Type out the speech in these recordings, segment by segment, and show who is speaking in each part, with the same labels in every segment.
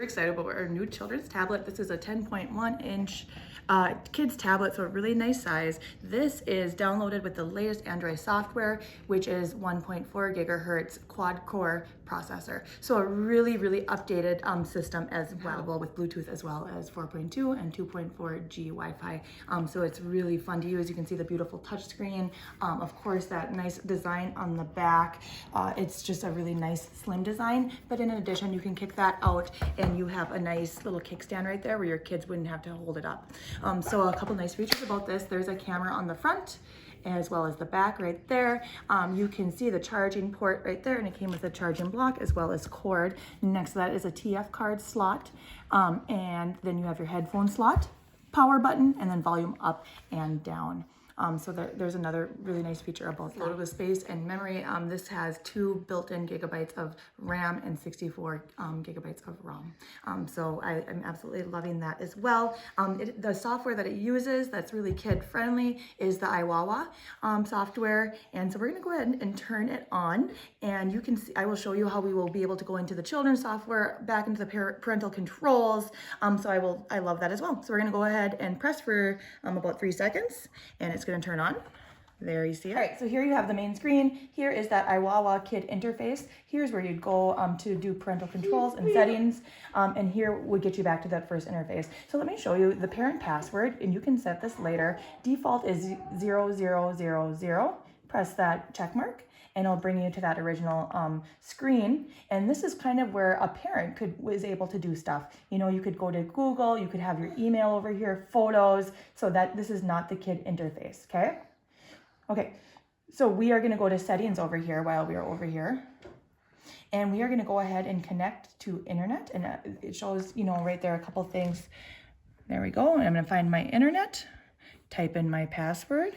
Speaker 1: Excited about our new children's tablet. This is a 10.1 inch kids tablet, so a really nice size. This is downloaded with the latest Android software, which is 1.4 gigahertz quad core processor. So a really updated system as well, with Bluetooth as well as 4.2 and 2.4G Wi-Fi. So it's really fun to use. You can see the beautiful touchscreen. Of course, that nice design on the back. It's just a really nice slim design, but in addition, you can kick that out and you have a nice little kickstand right there where your kids wouldn't have to hold it up. So a couple nice features about this. There's a camera on the front as well as the back right there. You can see the charging port right there, and it came with a charging block as well as cord. Next to that is a TF card slot, and then you have your headphone slot, power button, and then volume up and down. So there's another really nice feature about that. Loaded with space and memory. This has 2 built-in gigabytes of RAM and 64 gigabytes of ROM. So I'm absolutely loving that as well. The software that it uses that's really kid-friendly is the iWawa software. And so we're gonna go ahead and turn it on, and you can see, I will show you how we will be able to go into the children's software, back into the parental controls. I love that as well. So we're gonna go ahead and press for about 3 seconds, and it's going to turn on. There you see it. All right, so here you have the main screen. Here is that iWawa kid interface. Here's where you'd go to do parental controls and settings, and here would get you back to that first interface. So let me show you the parent password, and you can set this later. Default is 0000. Press that check mark, and it'll bring you to that original screen. And this is kind of where a parent was able to do stuff. You know, you could go to Google, you could have your email over here, photos, so that this is not the kid interface, okay? Okay, so we are gonna go to settings over here while we are over here. And we are gonna go ahead and connect to internet. And it shows, you know, right there a couple things. There we go, and I'm gonna find my internet, type in my password,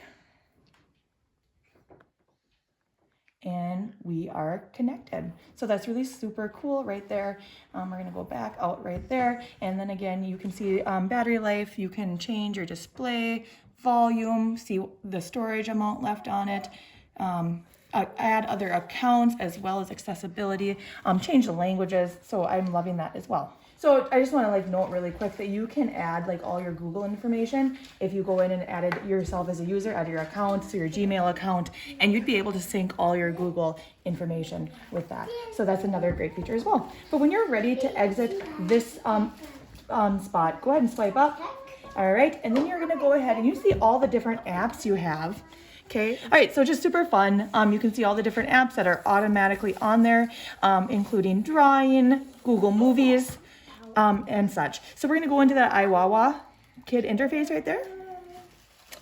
Speaker 1: and we are connected. So that's really super cool right there. We're gonna go back out right there. And then again, you can see battery life. You can change your display, volume, see the storage amount left on it, add other accounts as well as accessibility, change the languages. So I'm loving that as well. So I just want to note really quick that you can add all your Google information if you go in and add it yourself as a user, add your account, so your Gmail account, and you'd be able to sync all your Google information with that. So that's another great feature as well. But when you're ready to exit this spot, go ahead and swipe up. All right, and then you're gonna go ahead and you see all the different apps you have. Okay, all right, so just super fun. You can see all the different apps that are automatically on there, including drawing, Google Movies, and such. So we're gonna go into that iWawa kid interface right there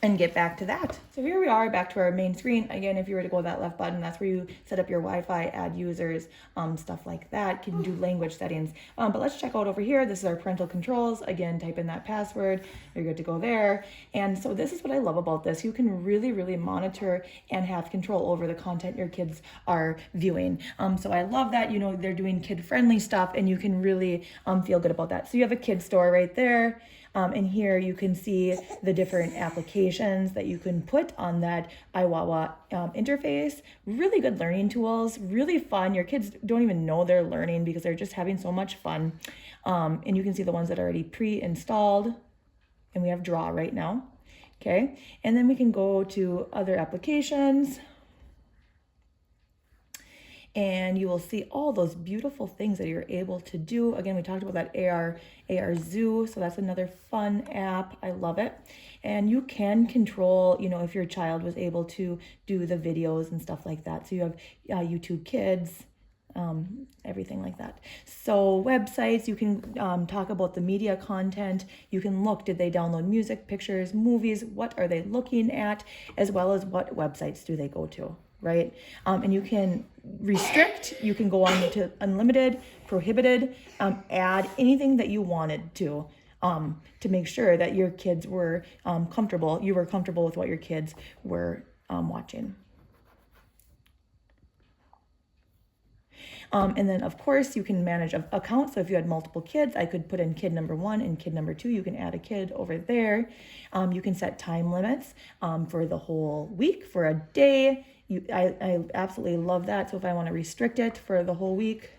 Speaker 1: and get back to that. So here we are back to our main screen. Again, if you were to go to that left button, that's where you set up your Wi-Fi, add users, stuff like that. You can do language settings. But let's check out over here. This is our parental controls. Again, type in that password. You're good to go there. And so this is what I love about this. You can really monitor and have control over the content your kids are viewing. So I love that, you know, they're doing kid-friendly stuff, and you can really feel good about that. So you have a kid store right there. And here you can see the different applications that you can put on that iWawa interface. Really good learning tools, really fun. Your kids don't even know they're learning because they're just having so much fun. And you can see the ones that are already pre-installed. And we have Draw right now. Okay, and then we can go to other applications. And you will see all those beautiful things that you're able to do. Again, we talked about that AR Zoo, so that's another fun app. I love it. And you can control, you know, if your child was able to do the videos and stuff like that. So you have YouTube Kids, everything like that. So websites, you can talk about the media content. You can look, did they download music, pictures, movies? What are they looking at? As well as what websites do they go to? Right? And you can restrict, you can go on to unlimited, prohibited, add anything that you wanted to make sure that your kids were comfortable, you were comfortable with what your kids were watching. And then of course you can manage accounts. So if you had multiple kids, I could put in kid number 1 and kid number 2. You can add a kid over there. You can set time limits for the whole week, for a day. I absolutely love that. So if I want to restrict it for the whole week,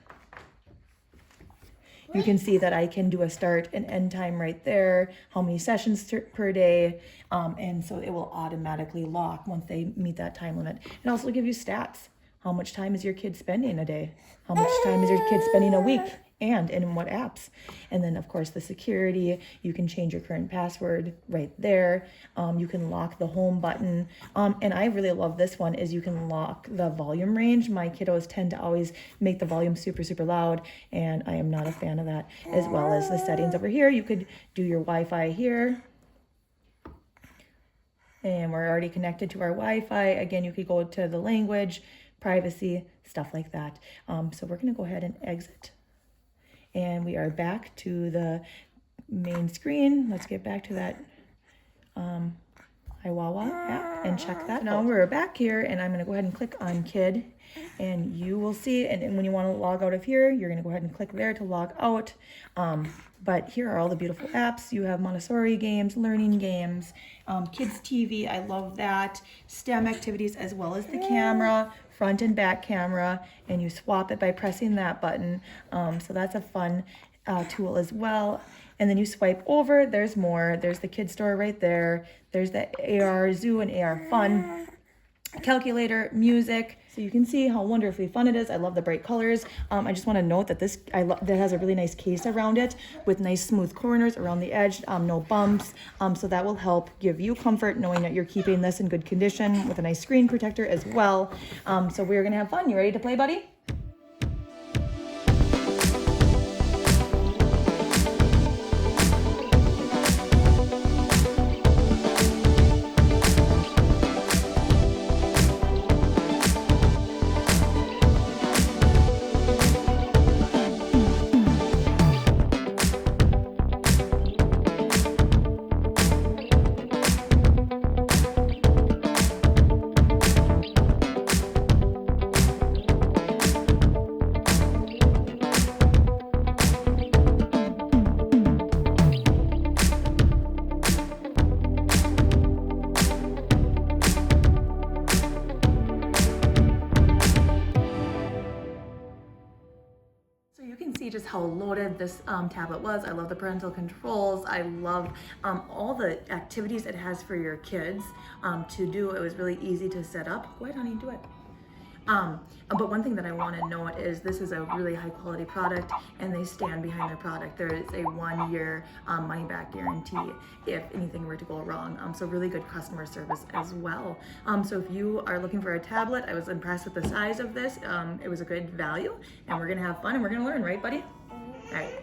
Speaker 1: You can see that I can do a start and end time right there, how many sessions per day, and so it will automatically lock once they meet that time limit. And also give you stats. How much time is your kid spending a day? How much time is your kid spending a week? And in what apps? And then of course the security, you can change your current password right there. You can lock the home button. And I really love this one is you can lock the volume range. My kiddos tend to always make the volume super, super loud, and I am not a fan of that. As well as the settings over here, you could do your Wi-Fi here. And we're already connected to our Wi-Fi. Again, you could go to the language, privacy, stuff like that. So we're gonna go ahead and exit. And we are back to the main screen. Let's get back to that Iwawa app and check that. Now we're back here, and I'm gonna go ahead and click on Kid, and you will see, and when you wanna log out of here, you're gonna go ahead and click there to log out. But here are all the beautiful apps. You have Montessori games, learning games, kids TV, I love that, STEM activities, as well as the camera, front and back camera, and you swap it by pressing that button. So that's a fun tool as well. And then you swipe over, there's more. There's the kid store right there. There's the AR Zoo and AR Fun, calculator, music. So you can see how wonderfully fun it is. I love the bright colors. I just want to note that that has a really nice case around it with nice smooth corners around the edge, no bumps. So that will help give you comfort knowing that you're keeping this in good condition with a nice screen protector as well. So we're gonna have fun. You ready to play, buddy? Just how loaded this tablet was. I love the parental controls. I love all the activities it has for your kids to do. It was really easy to set up. Go ahead, honey, do it. But one thing that I want to note is this is a really high quality product, and they stand behind their product. There is a 1-year money back guarantee if anything were to go wrong. So really good customer service as well. So if you are looking for a tablet, I was impressed with the size of this. It was a good value, and we're gonna have fun and we're gonna learn, right, buddy? All right.